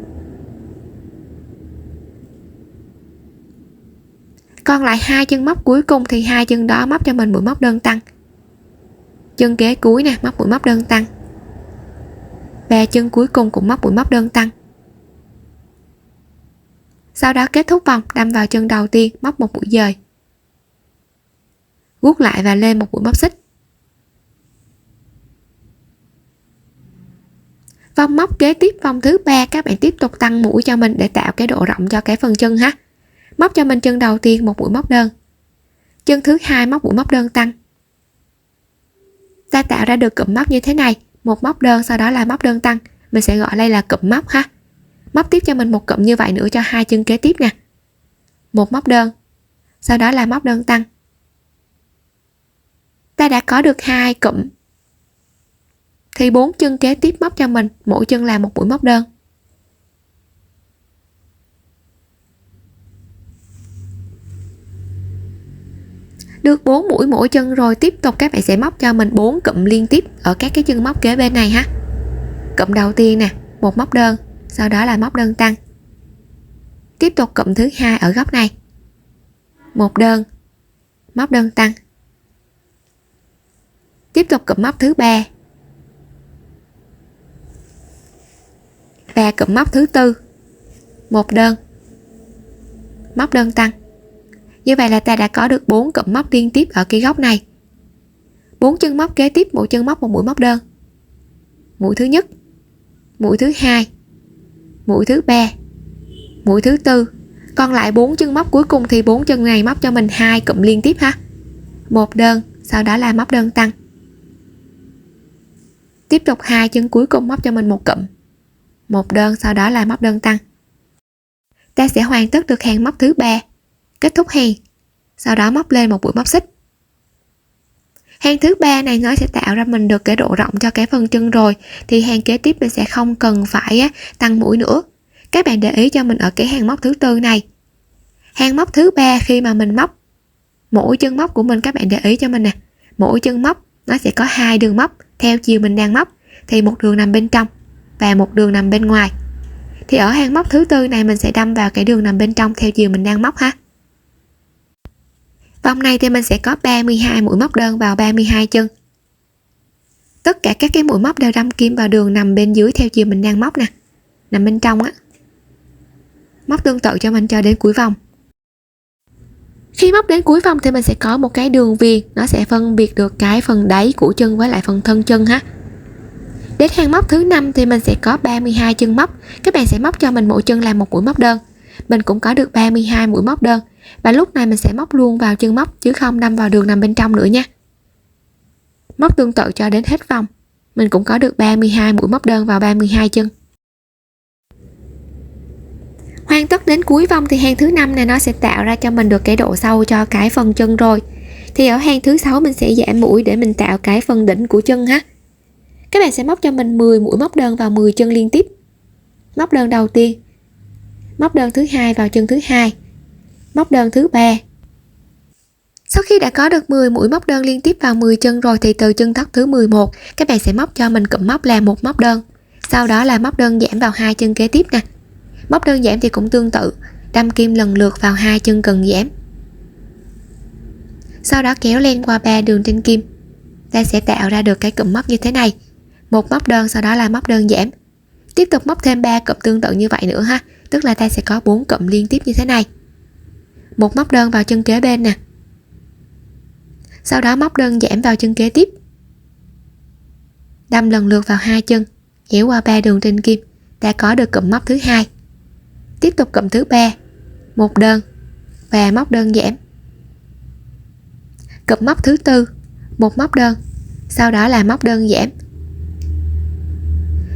Còn lại 2 chân móc cuối cùng thì 2 chân đó móc cho mình mũi móc đơn tăng. Chân kế cuối nè, móc mũi móc đơn tăng. Và chân cuối cùng cũng móc mũi móc đơn tăng. Sau đó kết thúc vòng, đâm vào chân đầu tiên, móc một mũi dời, guốc lại và lên một mũi móc xích. Vòng móc kế tiếp, vòng thứ ba, các bạn tiếp tục tăng mũi cho mình để tạo cái độ rộng cho cái phần chân ha. Móc cho mình chân đầu tiên một mũi móc đơn, chân thứ hai móc mũi móc đơn tăng. Ta tạo ra được cụm móc như thế này, một móc đơn sau đó là móc đơn tăng, mình sẽ gọi đây là cụm móc ha. Móc tiếp cho mình một cụm như vậy nữa cho 2 chân kế tiếp nè, một móc đơn sau đó là móc đơn tăng. Ta đã có được 2 cụm thì 4 chân kế tiếp móc cho mình, mỗi chân là một mũi móc đơn. Được 4 mũi mỗi chân rồi, tiếp tục các bạn sẽ móc cho mình 4 cụm liên tiếp ở các cái chân móc kế bên này ha. Cụm đầu tiên nè, một móc đơn, sau đó là móc đơn tăng. Tiếp tục cụm thứ hai ở góc này, một đơn, móc đơn tăng. Tiếp tục cụm móc thứ ba và cụm móc thứ tư, một đơn, móc đơn tăng. Như vậy là ta đã có được 4 cụm móc liên tiếp ở cái góc này. 4 chân móc kế tiếp, mỗi chân móc một mũi móc đơn. Mũi thứ nhất, mũi thứ hai, mũi thứ ba, mũi thứ tư. Còn lại 4 chân móc cuối cùng thì 4 chân này móc cho mình 2 cụm liên tiếp ha. một đơn, sau đó là móc đơn tăng. Tiếp tục 2 chân cuối cùng móc cho mình một cụm, một đơn, sau đó là móc đơn tăng. Ta sẽ hoàn tất được hàng móc thứ 3, kết thúc hàng, sau đó móc lên một mũi móc xích. Hàng thứ 3 này nó sẽ tạo ra mình được cái độ rộng cho cái phần chân rồi, thì hàng kế tiếp mình sẽ không cần phải tăng mũi nữa. Các bạn để ý cho mình ở cái hàng móc thứ 4 này, hàng móc thứ 3 khi mà mình móc mỗi chân móc của mình, các bạn để ý cho mình nè, mỗi chân móc nó sẽ có 2 đường móc theo chiều mình đang móc, thì một đường nằm bên trong và một đường nằm bên ngoài. Thì ở hàng móc thứ 4 này mình sẽ đâm vào cái đường nằm bên trong theo chiều mình đang móc ha. Vòng này thì mình sẽ có 32 mũi móc đơn vào 32 chân. Tất cả các cái mũi móc đều đâm kim vào đường nằm bên dưới theo chiều mình đang móc nè, nằm bên trong á. Móc tương tự cho mình cho đến cuối vòng. Khi móc đến cuối vòng thì mình sẽ có một cái đường viền, nó sẽ phân biệt được cái phần đáy của chân với lại phần thân chân ha. Đến hàng móc thứ 5 thì mình sẽ có 32 chân móc. Các bạn sẽ móc cho mình mỗi chân là một mũi móc đơn. Mình cũng có được 32 mũi móc đơn. Và lúc này mình sẽ móc luôn vào chân móc chứ không đâm vào đường nằm bên trong nữa nha. Móc tương tự cho đến hết vòng. Mình cũng có được 32 mũi móc đơn vào 32 chân. Hoàn tất đến cuối vòng thì hàng thứ 5 này nó sẽ tạo ra cho mình được cái độ sâu cho cái phần chân rồi. Thì ở hàng thứ 6 mình sẽ giảm mũi để mình tạo cái phần đỉnh của chân ha. Các bạn sẽ móc cho mình 10 mũi móc đơn vào 10 chân liên tiếp. Móc đơn đầu tiên, móc đơn thứ 2 vào chân thứ 2, móc đơn thứ 3. Sau khi đã có được 10 mũi móc đơn liên tiếp vào 10 chân rồi thì từ chân thất thứ 11 các bạn sẽ móc cho mình cụm móc là một móc đơn. Sau đó là móc đơn giảm vào 2 chân kế tiếp nè. Móc đơn giảm thì cũng tương tự, đâm kim lần lượt vào 2 chân cần giảm. Sau đó kéo len qua 3 đường trên kim. Ta sẽ tạo ra được cái cụm móc như thế này. Một móc đơn, sau đó là móc đơn giảm. Tiếp tục móc thêm 3 cụm tương tự như vậy nữa ha, tức là ta sẽ có 4 cụm liên tiếp như thế này. Một móc đơn vào chân kế bên nè. Sau đó móc đơn giảm vào chân kế tiếp. Đâm lần lượt vào 2 chân, kéo qua 3 đường trên kim, ta có được cụm móc thứ 2. Tiếp tục cụm thứ 3, một đơn và móc đơn giảm. Cụm móc thứ 4, một móc đơn, sau đó là móc đơn giảm.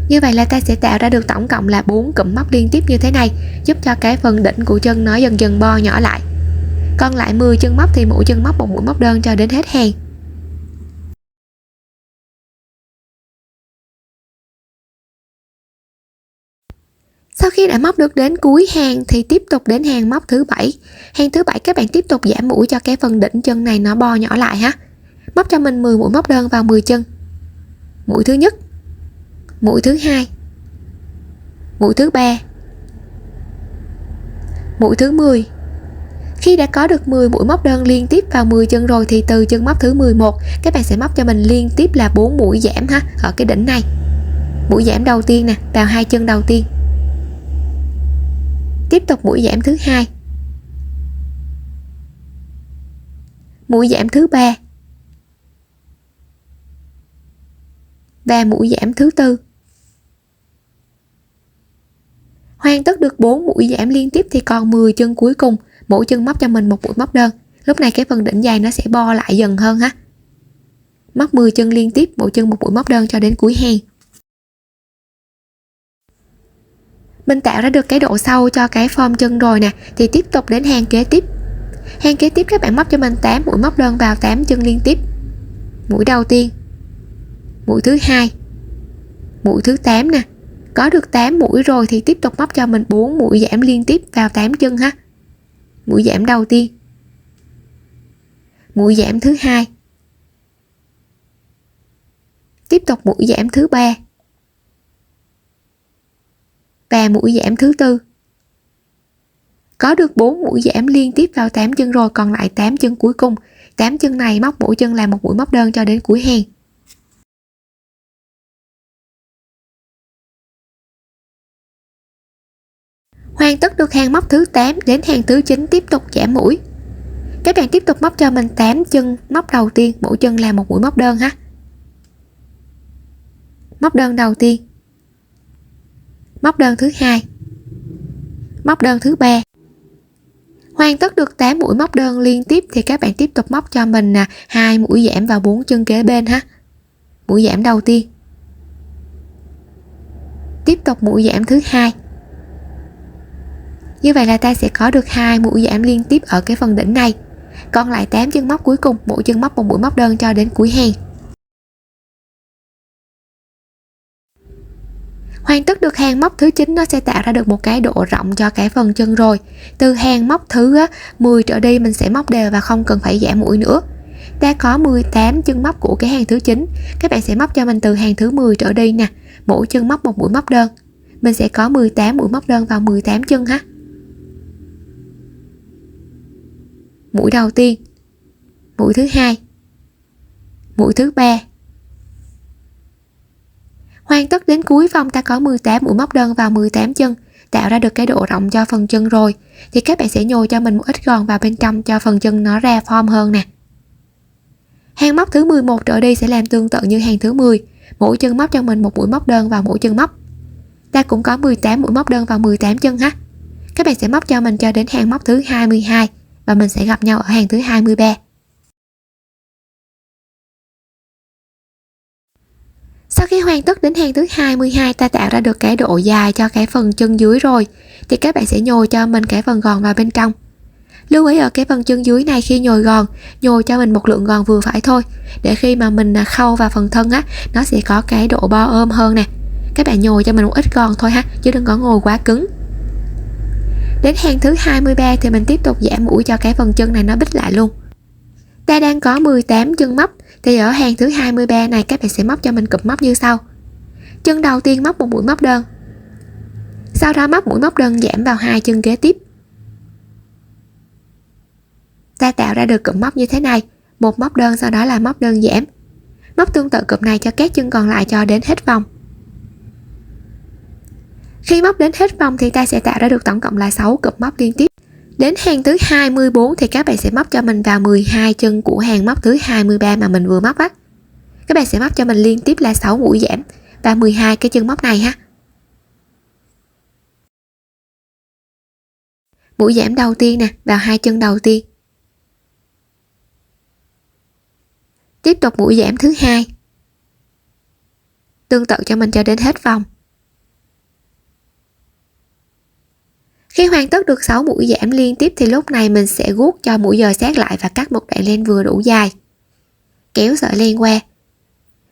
Như vậy là ta sẽ tạo ra được tổng cộng là 4 cụm móc liên tiếp như thế này, giúp cho cái phần đỉnh của chân nó dần dần bo nhỏ lại. Còn lại 10 chân móc thì mỗi chân móc một mũi móc đơn cho đến hết hàng. Sau khi đã móc được đến cuối hàng thì tiếp tục đến hàng móc thứ 7. Hàng thứ 7 các bạn tiếp tục giảm mũi cho cái phần đỉnh chân này nó bo nhỏ lại ha. Móc cho mình 10 mũi móc đơn vào 10 chân. Mũi thứ nhất, mũi thứ hai, mũi thứ 3, mũi thứ 10. Khi đã có được 10 mũi móc đơn liên tiếp vào 10 chân rồi thì từ chân móc thứ 11 các bạn sẽ móc cho mình liên tiếp là 4 mũi giảm ha, ở cái đỉnh này. Mũi giảm đầu tiên nè, vào 2 chân đầu tiên. Tiếp tục mũi giảm thứ 2. Mũi giảm thứ 3. Và mũi giảm thứ 4. Hoàn tất được 4 mũi giảm liên tiếp thì còn 10 chân cuối cùng, mỗi chân móc cho mình một mũi móc đơn. Lúc này cái phần đỉnh dài nó sẽ bo lại dần hơn ha. Móc 10 chân liên tiếp, mỗi chân một mũi móc đơn cho đến cuối hàng. Mình tạo ra được cái độ sâu cho cái form chân rồi nè, thì tiếp tục đến hàng kế tiếp. Hàng kế tiếp các bạn móc cho mình 8 mũi móc đơn vào 8 chân liên tiếp. Mũi đầu tiên, mũi thứ hai, mũi thứ 8 nè. Có được 8 mũi rồi thì tiếp tục móc cho mình 4 mũi giảm liên tiếp vào 8 chân ha. Mũi giảm đầu tiên, mũi giảm thứ hai, tiếp tục mũi giảm thứ 3 và mũi giảm thứ 4. Có được 4 mũi giảm liên tiếp vào 8 chân rồi, còn lại 8 chân cuối cùng. 8 chân này móc mỗi chân là một mũi móc đơn cho đến cuối hàng. Hoàn tất được hàng móc thứ 8 đến hàng thứ 9 tiếp tục giảm mũi. Các bạn tiếp tục móc cho mình 8 chân móc đầu tiên, mỗi chân là một mũi móc đơn ha. Móc đơn đầu tiên, móc đơn thứ hai, móc đơn thứ 3. Hoàn tất được 8 mũi móc đơn liên tiếp thì các bạn tiếp tục móc cho mình 2 mũi giảm vào 4 chân kế bên ha. Mũi giảm đầu tiên, tiếp tục mũi giảm thứ hai. Như vậy là ta sẽ có được 2 mũi giảm liên tiếp ở cái phần đỉnh này. Còn lại 8 chân móc cuối cùng, mỗi chân móc một mũi móc đơn cho đến cuối hàng. Hoàn tất được hàng móc thứ 9, nó sẽ tạo ra được một cái độ rộng cho cái phần chân rồi. Từ hàng móc thứ 10 trở đi mình sẽ móc đều và không cần phải giảm mũi nữa. Ta có 18 chân móc của cái hàng thứ 9. Các bạn sẽ móc cho mình từ hàng thứ 10 trở đi nè. Mỗi chân móc một mũi móc đơn. Mình sẽ có 18 mũi móc đơn vào 18 chân ha. Mũi đầu tiên, mũi thứ hai, mũi thứ ba. Hoàn tất đến cuối vòng ta có 18 mũi móc đơn vào 18 chân, tạo ra được cái độ rộng cho phần chân rồi. Thì các bạn sẽ nhồi cho mình một ít gòn vào bên trong cho phần chân nó ra form hơn nè. Hàng móc thứ 11 trở đi sẽ làm tương tự như hàng thứ 10, mỗi chân móc cho mình một mũi móc đơn vào mỗi chân móc. Ta cũng có 18 mũi móc đơn vào 18 chân ha. Các bạn sẽ móc cho mình cho đến hàng móc thứ 22 và mình sẽ gặp nhau ở hàng thứ 23. Sau khi hoàn tất đến hàng thứ 22, ta tạo ra được cái độ dài cho cái phần chân dưới rồi, thì các bạn sẽ nhồi cho mình cái phần gòn vào bên trong. Lưu ý ở cái phần chân dưới này, khi nhồi gòn, nhồi cho mình một lượng gòn vừa phải thôi, để khi mà mình khâu vào phần thân á, nó sẽ có cái độ bo ôm hơn nè. Các bạn nhồi cho mình một ít gòn thôi ha, chứ đừng có nhồi quá cứng. Đến hàng thứ 23 thì mình tiếp tục giảm mũi cho cái phần chân này nó bít lại luôn. Ta đang có 18 chân móc, thì ở hàng thứ 23 này các bạn sẽ móc cho mình cụm móc như sau. Chân đầu tiên móc một mũi móc đơn, sau đó móc mũi móc đơn giảm vào 2 chân kế tiếp. Ta tạo ra được cụm móc như thế này, một móc đơn sau đó là móc đơn giảm. Móc tương tự cụm này cho các chân còn lại cho đến hết vòng. Khi móc đến hết vòng thì ta sẽ tạo ra được tổng cộng là 6 cụm móc liên tiếp. Đến hàng thứ 24 thì các bạn sẽ móc cho mình vào 12 chân của hàng móc thứ 23 mà mình vừa móc á. Các bạn sẽ móc cho mình liên tiếp là 6 mũi giảm và 12 cái chân móc này ha. Mũi giảm đầu tiên nè, vào 2 chân đầu tiên. Tiếp tục mũi giảm thứ hai. Tương tự cho mình cho đến hết vòng. Khi hoàn tất được 6 mũi giảm liên tiếp thì lúc này mình sẽ guốc cho mũi dời sát lại và cắt một đoạn len vừa đủ dài. Kéo sợi len qua.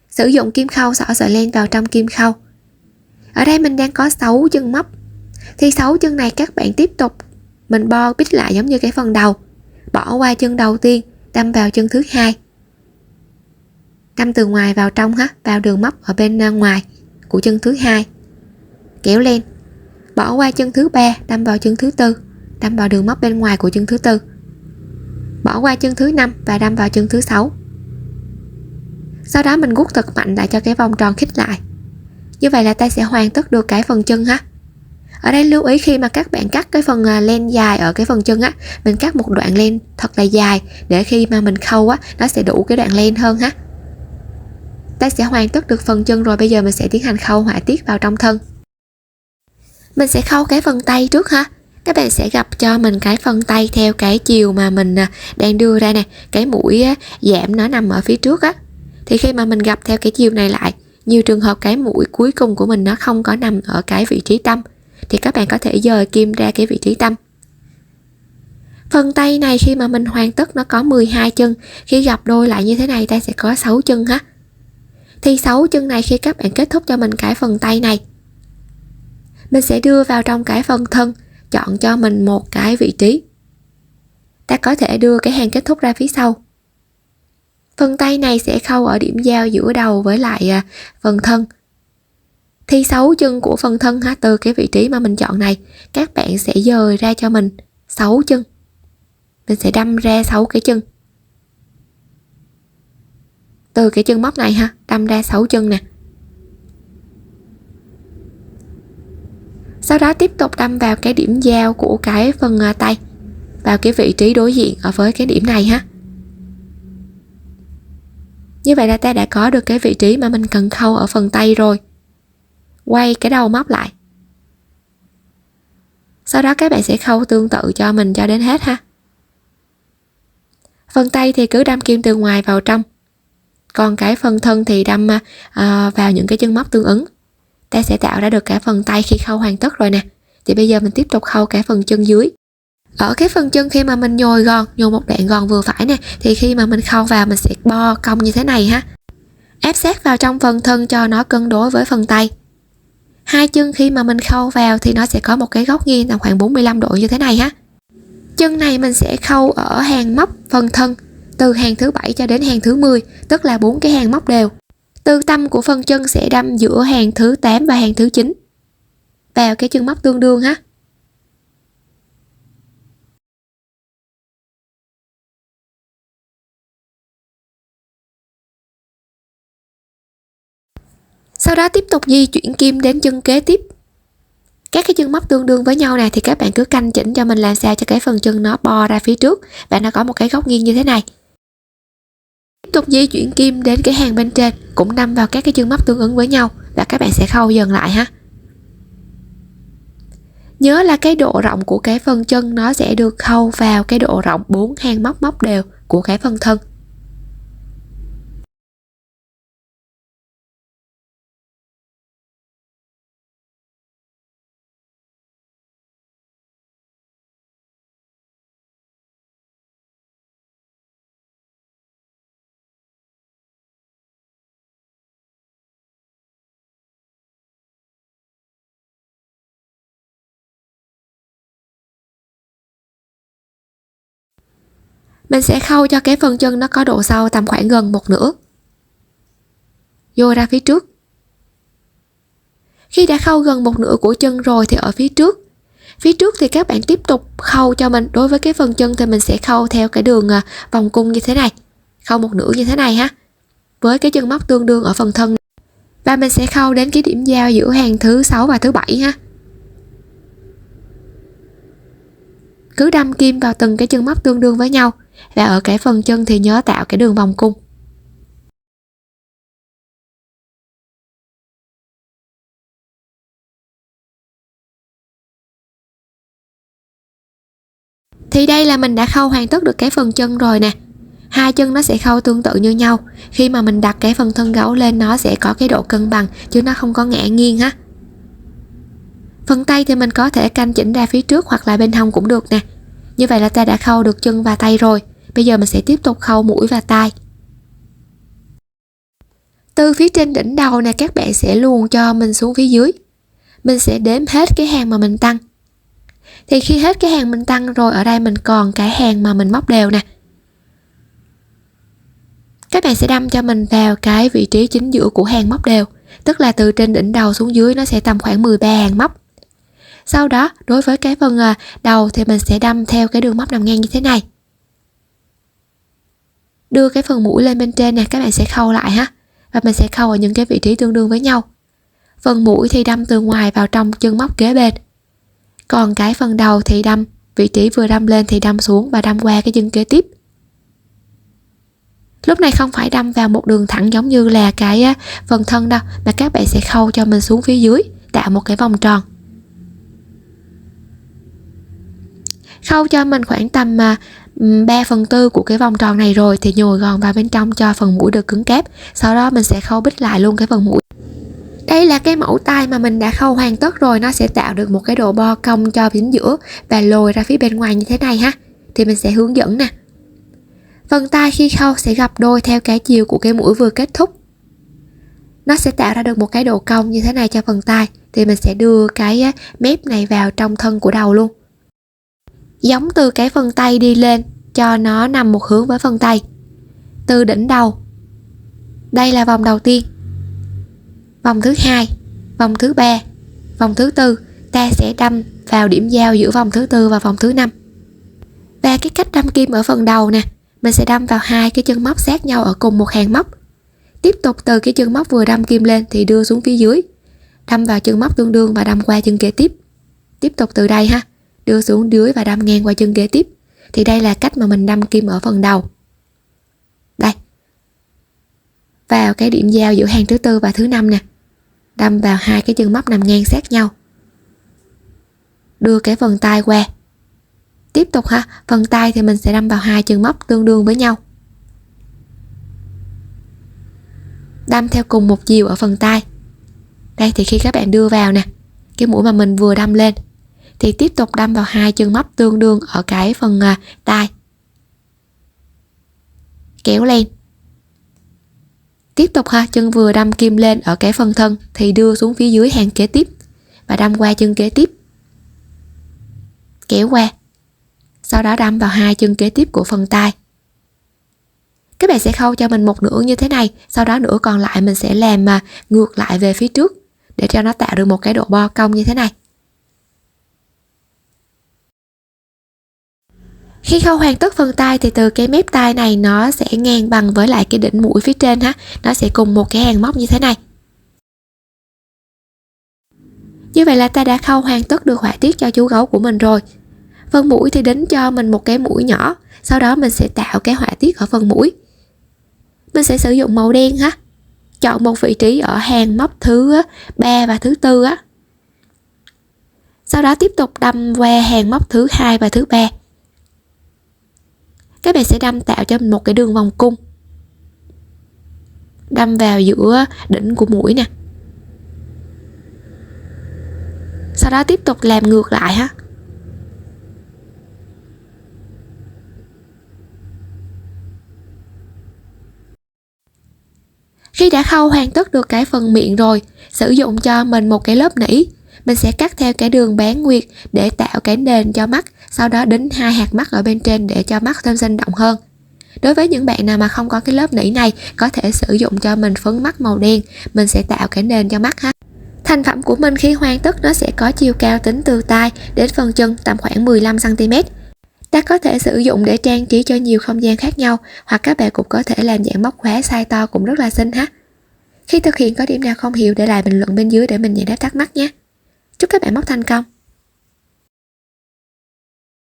Sử dụng kim khâu xỏ sợi len vào trong kim khâu. Ở đây mình đang có 6 chân móc. Thì 6 chân này các bạn tiếp tục mình bo bít lại giống như cái phần đầu. Bỏ qua chân đầu tiên, đâm vào chân thứ hai. Đâm từ ngoài vào trong ha, vào đường móc ở bên ngoài của chân thứ hai. Kéo len. Bỏ qua chân thứ ba, đâm vào chân thứ tư, đâm vào đường móc bên ngoài của chân thứ tư. Bỏ qua chân thứ 5 và đâm vào chân thứ 6. Sau đó mình guốc thật mạnh lại cho cái vòng tròn khít lại. Như vậy là ta sẽ hoàn tất được cái phần chân ha. Ở đây lưu ý khi mà các bạn cắt cái phần len dài ở cái phần chân á, mình cắt một đoạn len thật là dài để khi mà mình khâu á, nó sẽ đủ cái đoạn len hơn ha. Ta sẽ hoàn tất được phần chân rồi, bây giờ mình sẽ tiến hành khâu họa tiết vào trong thân. Mình sẽ khâu cái phần tay trước ha. Các bạn sẽ gập cho mình cái phần tay theo cái chiều mà mình đang đưa ra nè. Cái mũi giảm nó nằm ở phía trước á. Thì khi mà mình gập theo cái chiều này lại, nhiều trường hợp cái mũi cuối cùng của mình nó không có nằm ở cái vị trí tâm, thì các bạn có thể dời kim ra cái vị trí tâm. Phần tay này khi mà mình hoàn tất nó có 12 chân. Khi gập đôi lại như thế này ta sẽ có 6 chân ha. Thì 6 chân này khi các bạn kết thúc cho mình cái phần tay này, mình sẽ đưa vào trong cái phần thân, chọn cho mình một cái vị trí. Ta có thể đưa cái hàng kết thúc ra phía sau. Phần tay này sẽ khâu ở điểm giao giữa đầu với lại phần thân. Thì 6 chân của phần thân ha, từ cái vị trí mà mình chọn này, các bạn sẽ dời ra cho mình 6 chân. Mình sẽ đâm ra 6 cái chân. Từ cái chân móc này ha, đâm ra 6 chân nè. Sau đó tiếp tục đâm vào cái điểm giao của cái phần tay, vào cái vị trí đối diện ở với cái điểm này ha. Như vậy là ta đã có được cái vị trí mà mình cần khâu ở phần tay rồi. Quay cái đầu móc lại. Sau đó các bạn sẽ khâu tương tự cho mình cho đến hết ha. Phần tay thì cứ đâm kim từ ngoài vào trong, còn cái phần thân thì đâm vào những cái chân móc tương ứng. Ta sẽ tạo ra được cả phần tay khi khâu hoàn tất rồi nè. Thì bây giờ mình tiếp tục khâu cả phần chân dưới. Ở cái phần chân khi mà mình nhồi một đoạn gòn vừa phải nè, thì khi mà mình khâu vào mình sẽ bo cong như thế này ha, ép sát vào trong phần thân cho nó cân đối với phần tay. Hai chân khi mà mình khâu vào thì nó sẽ có một cái góc nghiêng tầm khoảng 45 độ như thế này ha. Chân này mình sẽ khâu ở hàng móc phần thân từ hàng thứ 7 cho đến hàng thứ 10, tức là 4 cái hàng móc đều. Từ tâm của phần chân sẽ đâm giữa hàng thứ 8 và hàng thứ 9 vào cái chân móc tương đương ha. Sau đó tiếp tục di chuyển kim đến chân kế tiếp. Các cái chân móc tương đương với nhau này thì các bạn cứ canh chỉnh cho mình làm sao cho cái phần chân nó bo ra phía trước và nó có một cái góc nghiêng như thế này. Tiếp tục di chuyển kim đến cái hàng bên trên cũng đâm vào các cái chân móc tương ứng với nhau và các bạn sẽ khâu dần lại ha. Nhớ là cái độ rộng của cái phần chân nó sẽ được khâu vào cái độ rộng 4 hàng móc đều của cái phần thân. Mình sẽ khâu cho cái phần chân nó có độ sâu tầm khoảng gần 1/2 vô ra phía trước. Khi đã khâu gần 1/2 của chân rồi thì ở phía trước thì các bạn tiếp tục khâu cho mình. Đối với cái phần chân thì mình sẽ khâu theo cái đường vòng cung như thế này, khâu 1/2 như thế này ha, với cái chân móc tương đương ở phần thân, và mình sẽ khâu đến cái điểm giao giữa hàng thứ 6 và thứ 7 ha. Cứ đâm kim vào từng cái chân móc tương đương với nhau, và ở cái phần chân thì nhớ tạo cái đường vòng cung. Thì đây là mình đã khâu hoàn tất được cái phần chân rồi nè. Hai chân nó sẽ khâu tương tự như nhau. Khi mà mình đặt cái phần thân gấu lên nó sẽ có cái độ cân bằng chứ nó không có ngã nghiêng ha. Phần tay thì mình có thể canh chỉnh ra phía trước hoặc là bên hông cũng được nè. Như vậy là ta đã khâu được chân và tay rồi. Bây giờ mình sẽ tiếp tục khâu mũi và tai. Từ phía trên đỉnh đầu nè, các bạn sẽ luồn cho mình xuống phía dưới. Mình sẽ đếm hết cái hàng mà mình tăng. Thì khi hết cái hàng mình tăng rồi, ở đây mình còn cái hàng mà mình móc đều nè. Các bạn sẽ đâm cho mình vào cái vị trí chính giữa của hàng móc đều, tức là từ trên đỉnh đầu xuống dưới nó sẽ tầm khoảng 13 hàng móc. Sau đó đối với cái phần đầu thì mình sẽ đâm theo cái đường móc nằm ngang như thế này. Đưa cái phần mũi lên bên trên nè, các bạn sẽ khâu lại ha. Và mình sẽ khâu ở những cái vị trí tương đương với nhau. Phần mũi thì đâm từ ngoài vào trong chân móc kế bên. Còn cái phần đầu thì đâm vị trí vừa đâm lên thì đâm xuống và đâm qua cái chân kế tiếp. Lúc này không phải đâm vào một đường thẳng giống như là cái phần thân đâu, mà các bạn sẽ khâu cho mình xuống phía dưới, tạo một cái vòng tròn. Khâu cho mình khoảng tầm 3/4 của cái vòng tròn này rồi thì nhồi gòn vào bên trong cho phần mũi được cứng cáp. Sau đó mình sẽ khâu bít lại luôn cái phần mũi. Đây là cái mẫu tai mà mình đã khâu hoàn tất rồi, nó sẽ tạo được một cái độ bo cong cho chính giữa và lồi ra phía bên ngoài như thế này ha. Thì mình sẽ hướng dẫn nè. Phần tai khi khâu sẽ gập đôi theo cái chiều của cái mũi vừa kết thúc. Nó sẽ tạo ra được một cái độ cong như thế này cho phần tai. Thì mình sẽ đưa cái mép này vào trong thân của đầu luôn. Giống từ cái phần tay đi lên cho nó nằm một hướng với phần tay. Từ đỉnh đầu. Đây là vòng đầu tiên. Vòng thứ hai, vòng thứ ba, vòng thứ tư, ta sẽ đâm vào điểm giao giữa vòng thứ tư và vòng thứ năm. Và cái cách đâm kim ở phần đầu nè, mình sẽ đâm vào hai cái chân móc sát nhau ở cùng một hàng móc. Tiếp tục từ cái chân móc vừa đâm kim lên thì đưa xuống phía dưới, đâm vào chân móc tương đương và đâm qua chân kế tiếp. Tiếp tục từ đây ha, đưa xuống dưới và đâm ngang qua chân kế tiếp. Thì đây là cách mà mình đâm kim ở phần đầu. Đây. Vào cái điểm giao giữa hàng thứ tư và thứ năm nè, đâm vào hai cái chân móc nằm ngang sát nhau. đưa cái phần tay qua. Tiếp tục ha, phần tay thì mình sẽ đâm vào 2 chân móc tương đương với nhau, đâm theo cùng một chiều ở phần tay. Đây thì khi các bạn đưa vào nè, cái mũi mà mình vừa đâm lên thì tiếp tục đâm vào 2 chân móc tương đương ở cái phần tay, kéo lên. Tiếp tục ha, chân vừa đâm kim lên ở cái phần thân thì đưa xuống phía dưới hàng kế tiếp và đâm qua chân kế tiếp, kéo qua, sau đó đâm vào 2 chân kế tiếp của phần tay. Các bạn sẽ khâu cho mình một nửa như thế này, sau đó nửa còn lại mình sẽ làm ngược lại về phía trước để cho nó tạo được một cái độ bo cong như thế này. Khi khâu hoàn tất phần tay thì từ cái mép tay này nó sẽ ngang bằng với lại cái đỉnh mũi phía trên ha, nó sẽ cùng một cái hàng móc như thế này. Như vậy là ta đã khâu hoàn tất được họa tiết cho chú gấu của mình rồi. Phần mũi thì đính cho mình một cái mũi nhỏ, sau đó mình sẽ tạo cái họa tiết ở phần mũi. Mình sẽ sử dụng màu đen ha, chọn một vị trí ở hàng móc thứ 3 và thứ 4 á. Sau đó tiếp tục đâm qua hàng móc thứ 2 và thứ 3. Các bạn sẽ đâm tạo cho mình một cái đường vòng cung, đâm vào giữa đỉnh của mũi nè. Sau đó tiếp tục làm ngược lại ha. Khi đã khâu hoàn tất được cái phần miệng rồi, sử dụng cho mình một cái lớp nỉ, mình sẽ cắt theo cái đường bán nguyệt để tạo cái nền cho mắt, sau đó đính 2 hạt mắt ở bên trên để cho mắt thêm sinh động hơn. Đối với những bạn nào mà không có cái lớp nỉ này, có thể sử dụng cho mình phấn mắt màu đen, mình sẽ tạo cái nền cho mắt ha. Thành phẩm của mình khi hoàn tất nó sẽ có chiều cao tính từ tay đến phần chân tầm khoảng 15 cm. Ta có thể sử dụng để trang trí cho nhiều không gian khác nhau, hoặc các bạn cũng có thể làm dạng móc khóa size to cũng rất là xinh ha. Khi thực hiện có điểm nào không hiểu để lại bình luận bên dưới để mình giải đáp thắc mắc nhé. Chúc các bạn móc thành công.